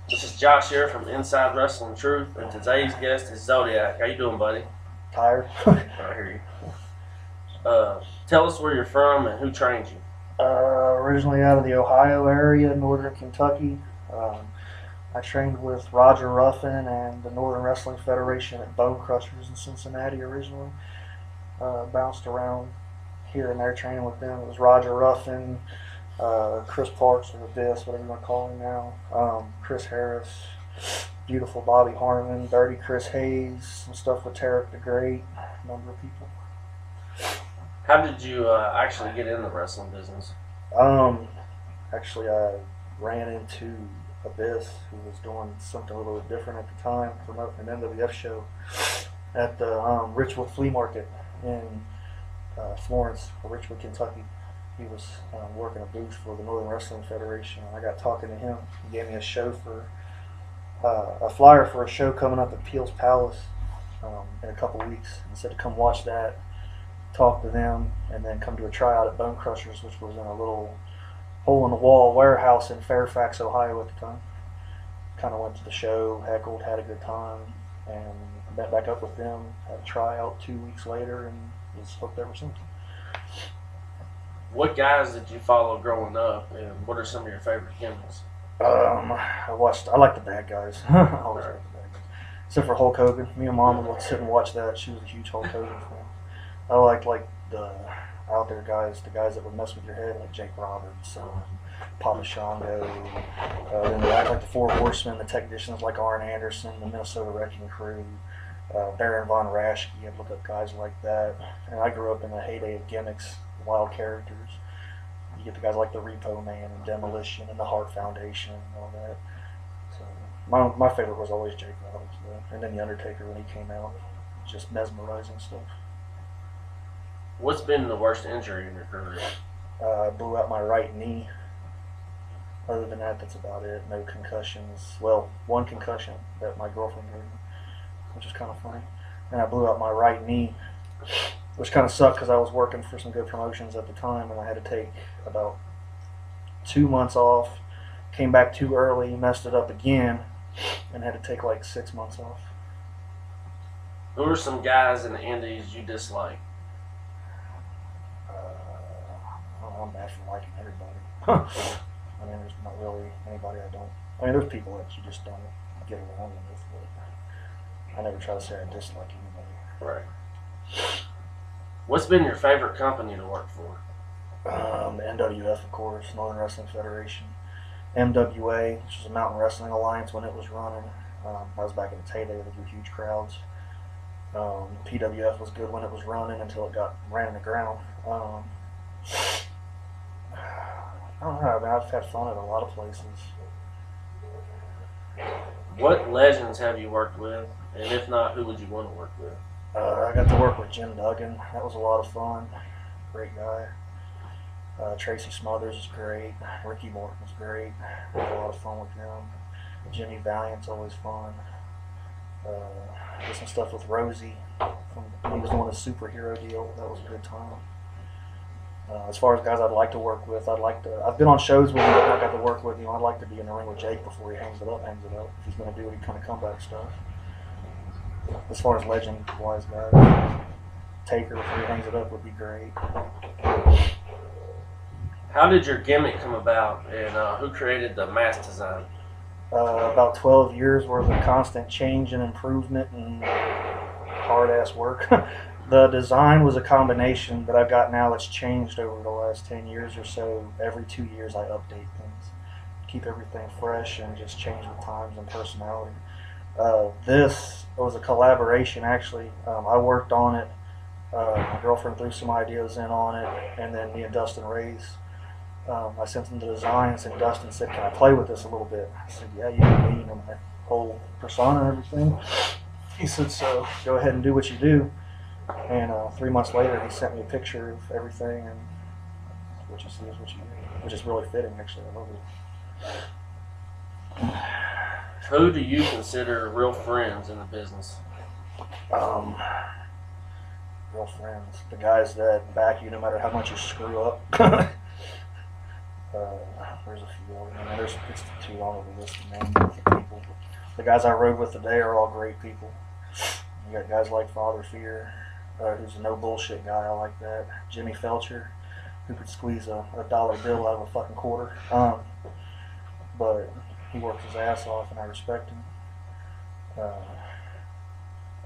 This is Josh here from Inside Wrestling Truth, and today's guest is Zodiak. How you doing, buddy? Tired. I hear you. Tell us where you're from and who trained you. Originally out of the Ohio area, northern Kentucky. I trained with Roger Ruffin and the Northern Wrestling Federation at Bone Crushers in Cincinnati originally. Bounced around here and there training with them. It was Roger Ruffin, Chris Parks, or Abyss, whatever you want to call him now, Chris Harris, beautiful Bobby Harmon, Dirty Chris Hayes, some stuff with Tarek the Great, a number of people. How did you actually get in the wrestling business? Actually, I ran into Abyss, who was doing something a little bit different at the time, promoting an NWF show at the Richwood Flea Market in Florence, or Richwood, Kentucky. He was working a booth for the Northern Wrestling Federation. I got talking to him. He gave me a show for a flyer for a show coming up at Peel's Palace in a couple weeks. He said to come watch that, talk to them, and then come to a tryout at Bone Crushers, which was in a little hole-in-the-wall warehouse in Fairfax, Ohio at the time. Kind of went to the show, heckled, had a good time, and met back up with them, had a tryout 2 weeks later, and was hooked ever since. What guys did you follow growing up, and what are some of your favorite gimmicks? I like the bad guys. I always like the bad guys. Except for Hulk Hogan. Me and Mom would sit and watch that. She was a huge Hulk Hogan fan. I liked like the out there guys, the guys that would mess with your head, like Jake Roberts, Papa Shango. Then they act like the Four Horsemen, the technicians like Arn Anderson, the Minnesota Wrecking Crew, Baron Von Raschke. I'd look up guys like that. And I grew up in the heyday of gimmicks, wild characters. You get the guys like the Repo Man and Demolition and the Hart Foundation and all that. So my favorite was always Jake Roberts, though. And then the Undertaker when he came out, just mesmerizing stuff. What's been the worst injury in your career? I blew out my right knee. Other than that, that's about it. No concussions. Well, one concussion that my girlfriend gave me, which is kind of funny. And I blew out my right knee, which kind of sucked because I was working for some good promotions at the time, and I had to take about 2 months off. Came back too early, messed it up again, and had to take like 6 months off. Who are some guys in the indies you dislike? I'm bad for liking everybody. I mean, there's not really anybody I don't. I mean, there's people that you just don't get along with, but I never try to say I dislike anybody. Right. What's been your favorite company to work for? The NWF, of course, Northern Wrestling Federation. MWA, which was a Mountain Wrestling Alliance when it was running. I was back in its heyday, they drew huge crowds. PWF was good when it was running until it ran in the ground. I don't know, I mean, I've had fun at a lot of places. What legends have you worked with? And if not, who would you want to work with? I got to work with Jim Duggan. That was a lot of fun. Great guy. Tracy Smothers is great. Ricky Morton was great. I had a lot of fun with him. Jimmy Valiant's always fun. Did some stuff with Rosie. He was doing a superhero deal. That was a good time. As far as guys I'd like to work with, I've been on shows with him, but not got to work with him. I'd like to be in the ring with Jake before he hangs it up. If he's going to do any kind of comeback stuff. As far as legend-wise guys, Taker before he hangs it up would be great. How did your gimmick come about, and who created the mask design? About 12 years worth of constant change and improvement and hard-ass work. The design was a combination that I've got now that's changed over the last 10 years or so. Every 2 years I update things, keep everything fresh and just change with times and personality. This was a collaboration actually. I worked on it. My girlfriend threw some ideas in on it, and then me and Dustin Ray's. I sent him the designs, and Dustin said, "Can I play with this a little bit?" I said, "Yeah, you can." You know, my whole persona and everything. He said, "So go ahead and do what you do." And 3 months later, he sent me a picture of everything, and what you see is what you get, which is really fitting, actually. I love it. Who do you consider real friends in the business? Real friends. The guys that back you no matter how much you screw up. There's a few of them. I mean, it's too long of a list to name the people. The guys I rode with today are all great people. You got guys like Father Fear, who's a no bullshit guy. I like that. Jimmy Felcher, who could squeeze a dollar bill out of a fucking quarter. But he works his ass off, and I respect him.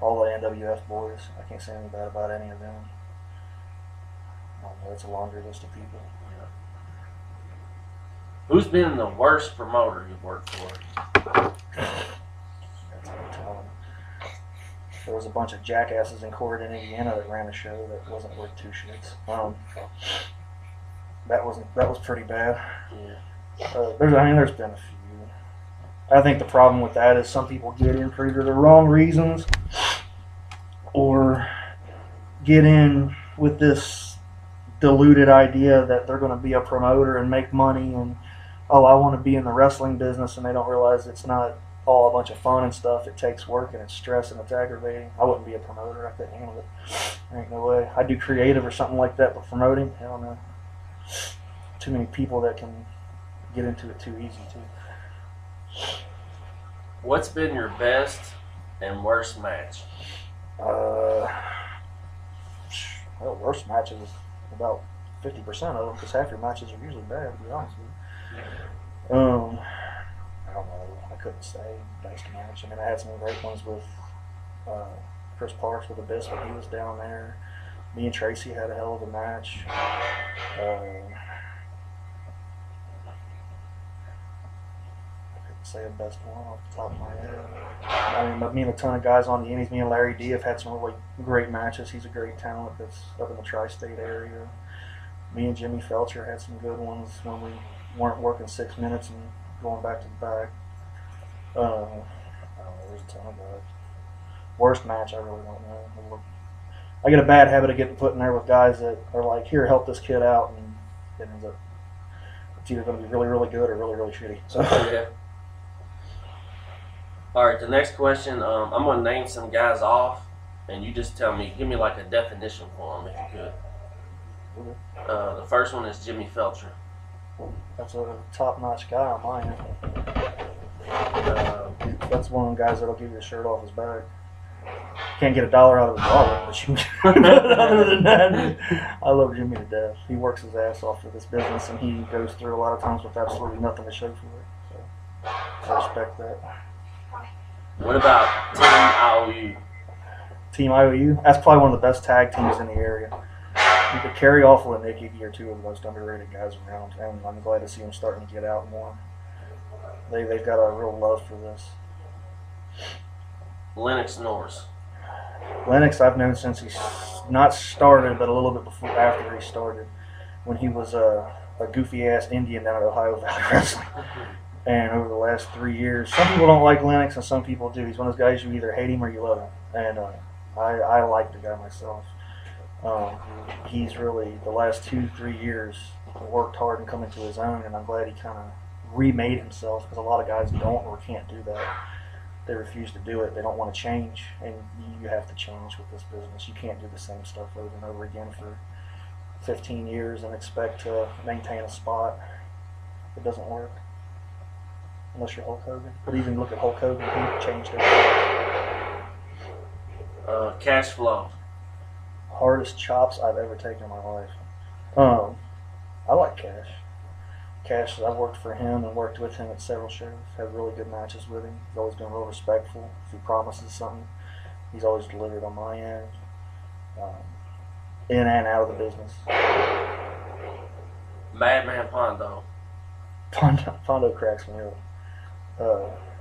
All the NWF boys, I can't say anything bad about any of them. I don't know, it's a longer list of people. Yeah. Who's been the worst promoter you've worked for? That's no telling. There was a bunch of jackasses in Corydon, Indiana that ran a show that wasn't worth two shits. That was pretty bad. Yeah. There's been a few. I think the problem with that is some people get in for either the wrong reasons or get in with this diluted idea that they're going to be a promoter and make money and, oh, I want to be in the wrestling business, and they don't realize it's not all a bunch of fun and stuff. It takes work and it's stress and it's aggravating. I wouldn't be a promoter. I couldn't handle it. There ain't no way. I'd do creative or something like that, but promoting, hell no. Too many people that can get into it too easy, too. What's been your best and worst match? Well, worst matches is about 50% of them, because half your matches are usually bad, to be honest with you. I don't know. I couldn't say best match. I mean, I had some great ones with Chris Parks with Abyss when he was down there. Me and Tracy had a hell of a match. Say a best one off the top of my head. I mean, me and a ton of guys on the Indies, me and Larry D have had some really great matches. He's a great talent that's up in the tri-state area. Me and Jimmy Felcher had some good ones when we weren't working 6 minutes and going back to the back. I don't know, there's a ton of guys. Worst match, I really don't know. I get a bad habit of getting put in there with guys that are like, here, help this kid out, and it ends up, it's either going to be really, really good or really, really shitty. So. Yeah. All right, the next question, I'm going to name some guys off, and you just tell me, give me like a definition for them if you could. Okay. The first one is Jimmy Felcher. That's a top-notch guy on my end. That's one of them guys that'll give you the shirt off his back. Can't get $1 out of his wallet, but you can. Other than that, I love Jimmy to death. He works his ass off for this business, and he goes through a lot of times with absolutely nothing to show for it. So I respect that. What about Team IOU? Team IOU? That's probably one of the best tag teams in the area. You could Carry Awful and Nick Iggy are two of the most underrated guys around, and I'm glad to see them starting to get out more. They've got a real love for this. Lennox Norris. Lennox I've known since he's not started, but a little bit before after he started, when he was a goofy-ass Indian down at Ohio Valley Wrestling. And over the last 3 years, some people don't like Lennox and some people do. He's one of those guys you either hate him or you love him. And I like the guy myself. He's really, the last 2-3 years, worked hard and come into his own, and I'm glad he kind of remade himself, because a lot of guys don't or can't do that. They refuse to do it. They don't want to change, and you have to change with this business. You can't do the same stuff over and over again for 15 years and expect to maintain a spot. It doesn't work. Unless you're Hulk Hogan. But even look at Hulk Hogan, he changed it. Cash Flow. Hardest chops I've ever taken in my life. I like Cash. Cash, I've worked for him and worked with him at several shows. Had really good matches with him. He's always been real respectful. If he promises something, he's always delivered on my end. In and out of the business. Madman Pondo. Pondo cracks me up.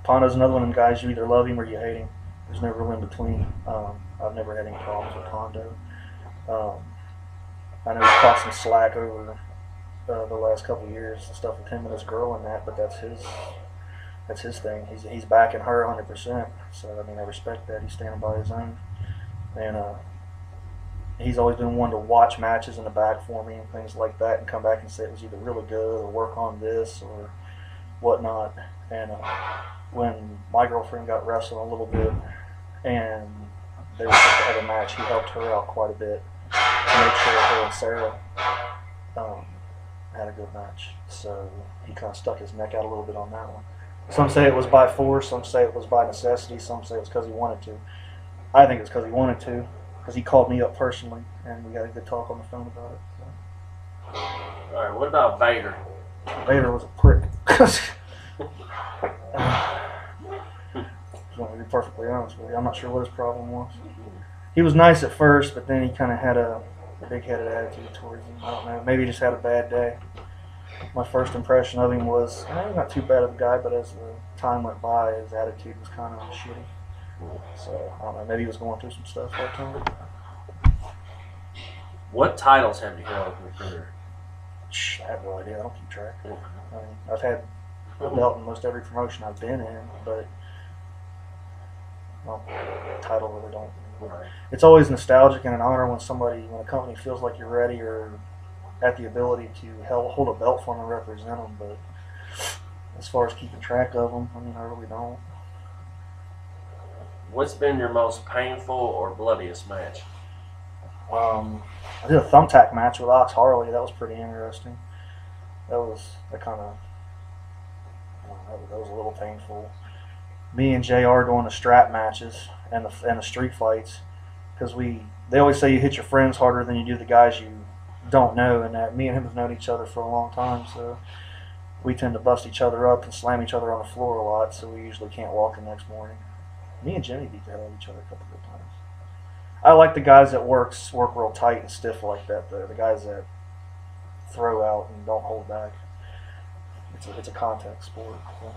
Pondo's another one of them guys, you either love him or you hate him. There's no real in between. I've never had any problems with Pondo. I know he's caught some slack over the last couple of years and stuff with him and his girl and that, but that's his thing. He's backing her 100%. So I mean, I respect that. He's standing by his own, and he's always been one to watch matches in the back for me and things like that, and come back and say it was either really good or work on this or whatnot. And when my girlfriend got wrestling a little bit and they were supposed to have a match, he helped her out quite a bit to make sure her and Sarah had a good match. So he kind of stuck his neck out a little bit on that one. Some say it was by force, some say it was by necessity, some say it was because he wanted to. I think it's because he wanted to, because he called me up personally, and we had a good talk on the phone about it. So. All right, what about Vader? Vader was a prick. To be perfectly honest with you, I'm not sure what his problem was. He was nice at first, but then he kind of had a big-headed attitude towards him. I don't know. Maybe he just had a bad day. My first impression of him was, he's not too bad of a guy, but as the time went by, his attitude was kind of shitty. So, I don't know. Maybe he was going through some stuff that time. What titles have you held in your career? I have no idea. I don't keep track. I mean, I've had a belt in most every promotion I've been in, but title really don't. Right. It's always nostalgic and an honor when a company feels like you're ready or at the ability to hold a belt for them and represent them. But as far as keeping track of them, I mean, I really don't. What's been your most painful or bloodiest match? I did a thumbtack match with Ox Harley. That was pretty interesting. That was a little painful. Me and JR doing the strap matches and the street fights, because they always say you hit your friends harder than you do the guys you don't know, and that me and him have known each other for a long time, so we tend to bust each other up and slam each other on the floor a lot, so we usually can't walk the next morning. Me and Jimmy beat the hell out of each other a couple of times. I like the guys that work real tight and stiff like that, though. The guys that throw out and don't hold back. It's a contact sport. So.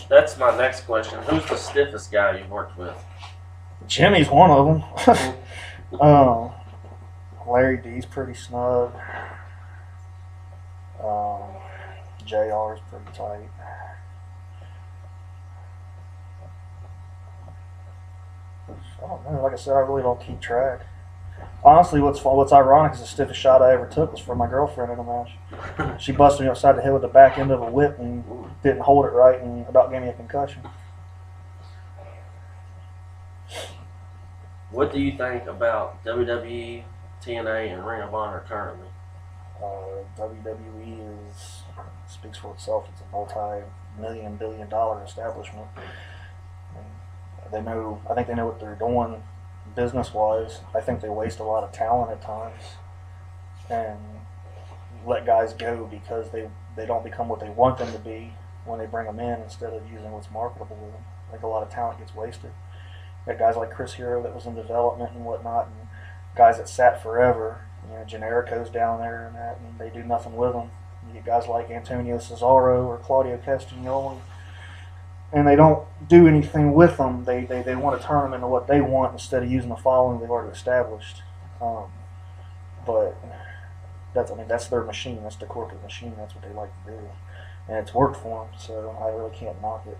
That's my next question. Who's the stiffest guy you've worked with? Jimmy's one of them. Larry D's pretty snug. JR's pretty tight. I don't know. Like I said, I really don't keep track. Honestly, what's ironic is the stiffest shot I ever took was from my girlfriend in a match. She busted me upside the head with the back end of a whip and didn't hold it right and about gave me a concussion. What do you think about WWE, TNA, and Ring of Honor currently? WWE speaks for itself. It's a multi-million, billion-dollar establishment. I think they know what they're doing business-wise. I think they waste a lot of talent at times and let guys go because they don't become what they want them to be when they bring them in instead of using what's marketable with them. I think a lot of talent gets wasted. You got guys like Chris Hero that was in development and whatnot, and guys that sat forever. Generico's down there and that, and they do nothing with them. You get guys like Antonio Cesaro or Claudio Castagnoli, and they don't do anything with them. They want to turn them into what they want instead of using the following they've already established. But that's their machine. That's the corporate machine. That's what they like to do, and it's worked for them. So I really can't knock it.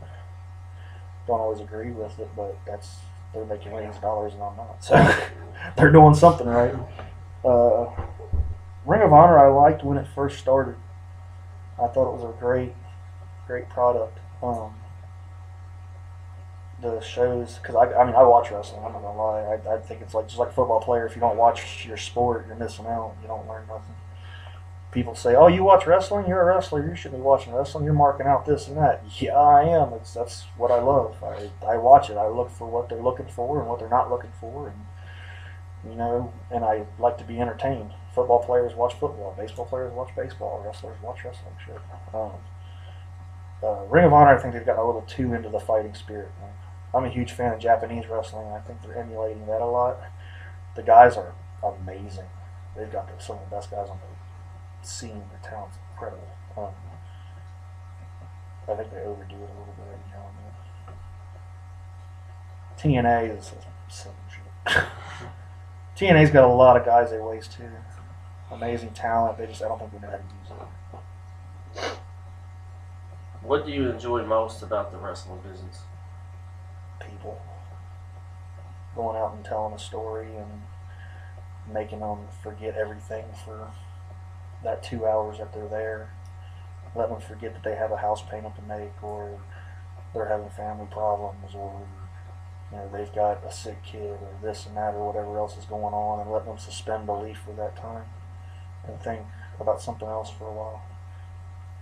Don't always agree with it, but they're making millions of dollars and I'm not. So they're doing something right. Ring of Honor I liked when it first started. I thought it was a great product. The shows, because I watch wrestling. I'm not gonna lie. I think it's just like a football player. If you don't watch your sport, you're missing out. You don't learn nothing. People say, "Oh, you watch wrestling? You're a wrestler. You shouldn't be watching wrestling. You're marking out this and that." Yeah, I am. That's what I love. I watch it. I look for what they're looking for and what they're not looking for, and I like to be entertained. Football players watch football. Baseball players watch baseball. Wrestlers watch wrestling. Shit. Ring of Honor, I think they've gotten a little too into the fighting spirit. I'm a huge fan of Japanese wrestling. I think they're emulating that a lot. The guys are amazing. They've got some of the best guys on the scene. Their talent's incredible. I think they overdo it a little bit every now and then. TNA is some shit. TNA's got a lot of guys they waste too. Amazing talent. I don't think they know how to use it. What do you enjoy most about the wrestling business? People. Going out and telling a story and making them forget everything for that 2 hours that they're there. Letting them forget that they have a house payment to make, or they're having family problems, or they've got a sick kid, or this and that, or whatever else is going on, and letting them suspend belief for that time and think about something else for a while,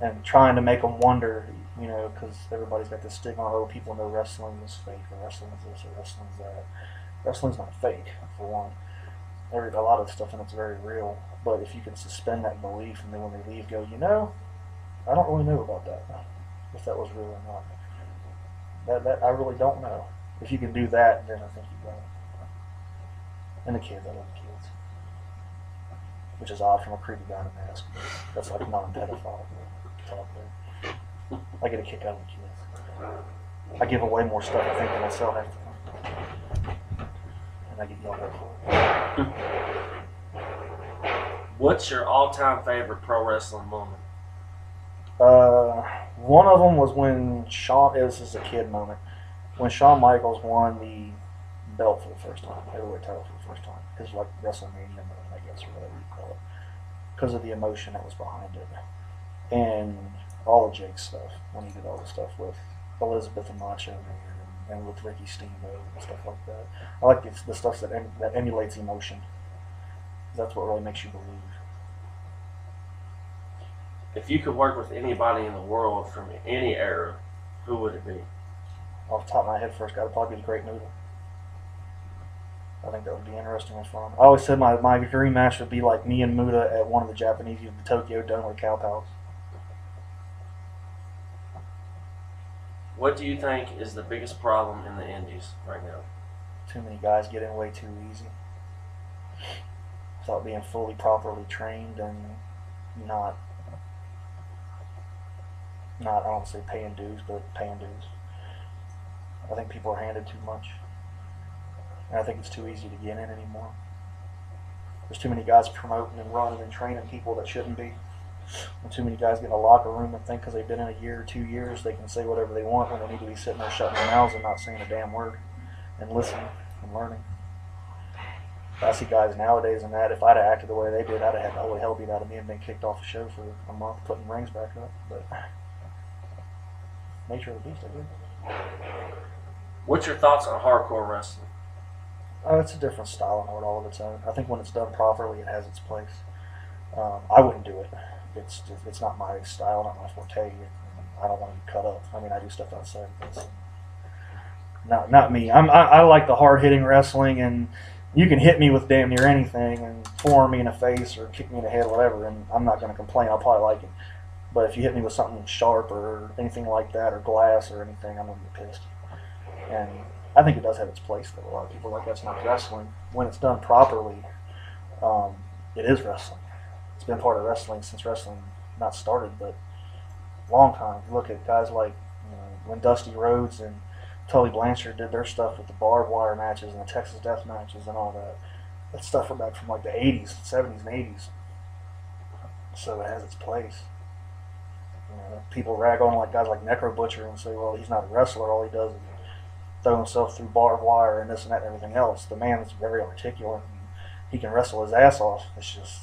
and trying to make them wonder, because everybody's got this stigma. Oh, people know wrestling is fake, or wrestling is this, or wrestling is that. Wrestling's not fake, for one. A lot of the stuff in it's very real. But if you can suspend that belief, and then when they leave, go, I don't really know about that, if that was real or not. That I really don't know. If you can do that, then I think you got it. And the kids, I love the kids. Which is odd from a creepy guy to ask. That's like non-pedophile talk there. I get a kick out of the kids. I give away more stuff, I think, than I sell half the time. And I get yelled at for it. What's your all-time favorite pro wrestling moment? One of them was when this is a kid moment, when Shawn Michaels won the belt for the first time, heavyweight title for the first time. His like WrestleMania moment, I guess, or whatever you call it, because of the emotion that was behind it, and all of Jake's stuff when he did all the stuff with Elizabeth and Macho Man and with Ricky Steamboat and stuff like that. I like the stuff that emulates emotion. That's what really makes you believe. If you could work with anybody in the world from any era, who would it be? Off the top of my head, first guy would probably be the Great Noodle. I think that would be interesting and fun. I always said my dream match would be like me and Muda at one of the Japanese, the Tokyo Dome or Cow Palace. What do you think is the biggest problem in the indies right now? Too many guys get in way too easy without being fully properly trained and not I don't want to say paying dues, but paying dues. I think people are handed too much. And I think it's too easy to get in anymore. There's too many guys promoting and running and training people that shouldn't be. And too many guys get in a locker room and think because they've been in a year or 2 years they can say whatever they want when they need to be sitting there shutting their mouths and not saying a damn word and listening and learning. I see guys nowadays and that if I'd have acted the way they did, I'd have had the holy hell beat out of me and been kicked off the show for a month putting rings back up. But nature of the beast, I did. What's your thoughts on hardcore wrestling? It's a different style and all of its own. I think when it's done properly, it has its place. I wouldn't do it. It's not my style, not my forte. I don't want to be cut up. I mean, I do stuff outside. But not me. I like the hard hitting wrestling, and you can hit me with damn near anything and forearm me in the face or kick me in the head, or whatever, and I'm not going to complain. I'll probably like it. But if you hit me with something sharp or anything like that, or glass or anything, I'm going to be pissed. And I think it does have its place, though. A lot of people are like, that's not wrestling. When it's done properly, it is wrestling. It's been part of wrestling since wrestling not started, but a long time. You look at guys like when Dusty Rhodes and Tully Blanchard did their stuff with the barbed wire matches and the Texas Death matches and all that. That stuff went back from like the 80s, 70s, and 80s. So it has its place. People rag on like guys like Necro Butcher and say, well, he's not a wrestler. All he does is throw himself through barbed wire and this and that and everything else. The man is very articulate. And he can wrestle his ass off. It's just,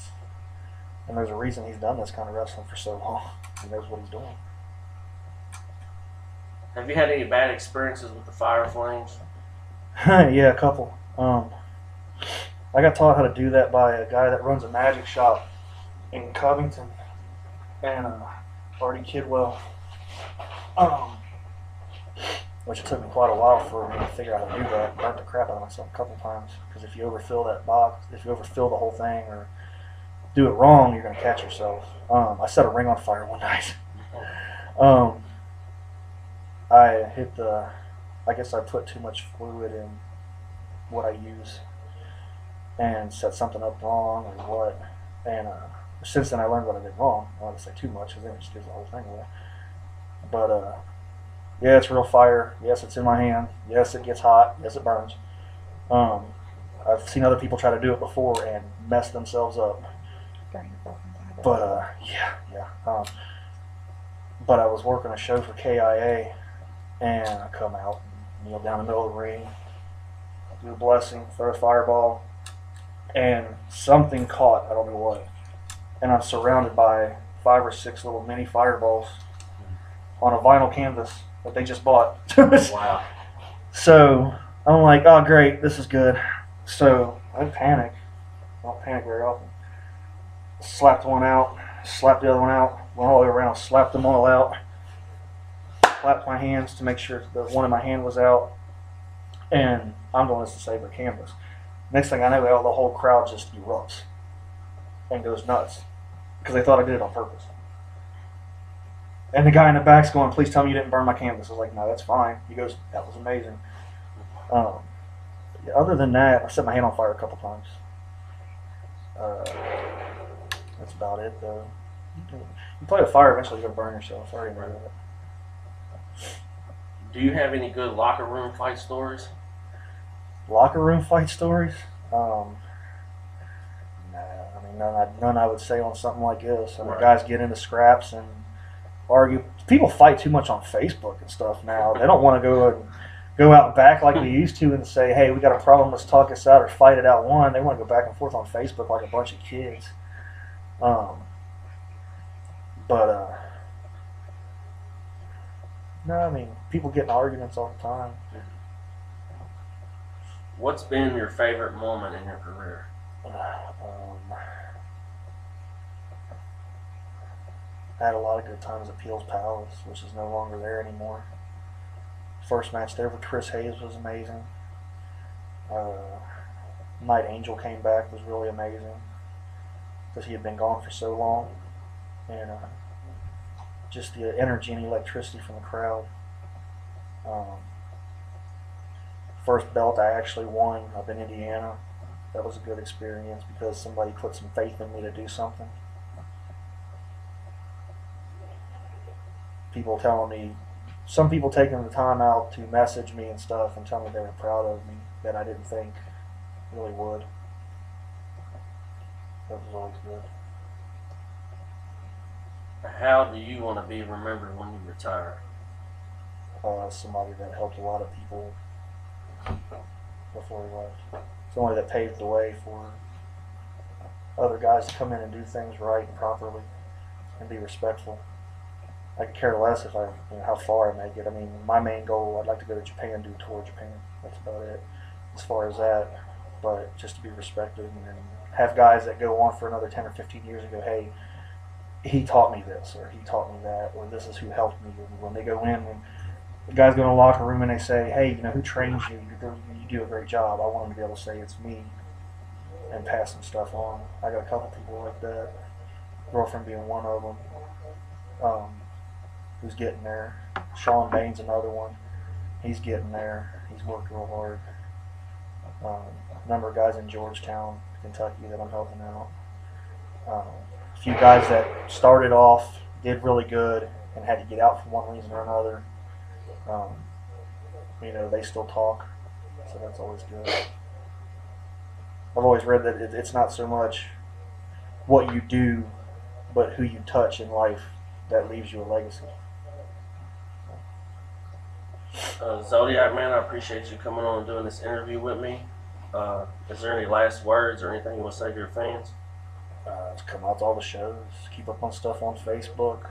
and there's a reason he's done this kind of wrestling for so long. He knows what he's doing. Have you had any bad experiences with the Fire Flames? Yeah, a couple. I got taught how to do that by a guy that runs a magic shop in Covington, and Artie Kidwell. Which it took me quite a while for me to figure out how to do that. Burnt the crap out of myself a couple times, because if you overfill that box, if you overfill the whole thing or do it wrong, you're going to catch yourself. I set a ring on fire one night. I guess I put too much fluid in what I use and set something up wrong or what. And since then I learned what I did wrong. I don't want to say too much because then it just gives the whole thing away. But yeah, it's real fire. Yes, it's in my hand. Yes, it gets hot. Yes, it burns. I've seen other people try to do it before and mess themselves up. But yeah. But I was working a show for KIA, and I come out and kneel down in the middle of the ring, do a blessing, throw a fireball, and something caught. I don't know what. And I'm surrounded by 5 or 6 little mini fireballs on a vinyl canvas that they just bought. Wow. So I'm like, oh great, this is good. So I panic. I don't panic very often. Slapped one out, slapped the other one out, went all the way around, slapped them all out, clapped my hands to make sure the one in my hand was out, and I'm doing this to save the canvas. Next thing I know, the whole crowd just erupts and goes nuts because they thought I did it on purpose. And the guy in the back's going, "Please tell me you didn't burn my canvas." I was like, "No, that's fine." He goes, "That was amazing." Other than that, I set my hand on fire a couple times. That's about it, though. You play with fire, eventually you're going to burn yourself. I already know that. Do you have any good locker room fight stories? Locker room fight stories? Nah, I mean, none I would say on something like this. I mean, guys get into scraps and argue. People fight too much on Facebook and stuff now. They don't want to go out back like we used to and say, "Hey, we got a problem, let's talk this out," or fight it out one. They want to go back and forth on Facebook like a bunch of kids. No, I mean, people get in arguments all the time. What's been your favorite moment in your career? I had a lot of good times at Peel's Palace, which is no longer there anymore. First match there with Chris Hayes was amazing. Night Angel came back, was really amazing because he had been gone for so long. And just the energy and electricity from the crowd. First belt I actually won up in Indiana. That was a good experience because somebody put some faith in me to do something. People telling me, some people taking the time out to message me and stuff and tell me they were proud of me that I didn't think really would. That was always good. How do you want to be remembered when you retire? Somebody that helped a lot of people before he left. Somebody that paved the way for other guys to come in and do things right and properly and be respectful. I could care less if how far I make it. I mean, my main goal, I'd like to go to Japan, do a tour of Japan. That's about it as far as that. But just to be respected and have guys that go on for another 10 or 15 years and go, "Hey, he taught me this," or "He taught me that," or "This is who helped me." When they go in, when the guys go in the locker room and they say, "Hey, who trains you? You do a great job." I want them to be able to say it's me and pass some stuff on. I got a couple people like that. Girlfriend being one of them. Who's getting there. Sean Bain's another one. He's getting there. He's worked real hard. A number of guys in Georgetown, Kentucky that I'm helping out. A few guys that started off, did really good, and had to get out for one reason or another. They still talk, so that's always good. I've always read that it's not so much what you do, but who you touch in life that leaves you a legacy. Zodiak, man, I appreciate you coming on and doing this interview with me. Is there any last words or anything you want to say to your fans? Come out to all the shows, keep up on stuff on Facebook,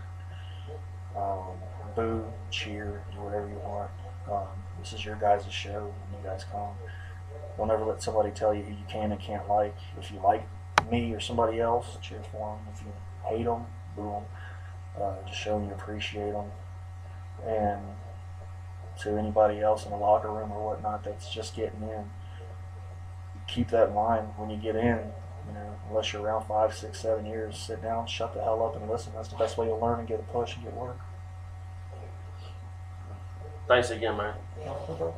boo, cheer, do whatever you want. This is your guys' show, and you guys come. Don't ever let somebody tell you who you can and can't like. If you like me or somebody else, cheer for them. If you hate them, boo them. Just show them you appreciate them. And to anybody else in the locker room or whatnot that's just getting in, keep that in mind when you get in. Unless you're around 5, 6, 7 years, sit down, shut the hell up and listen. That's the best way to learn and get a push and get work. Thanks again, man. Okay.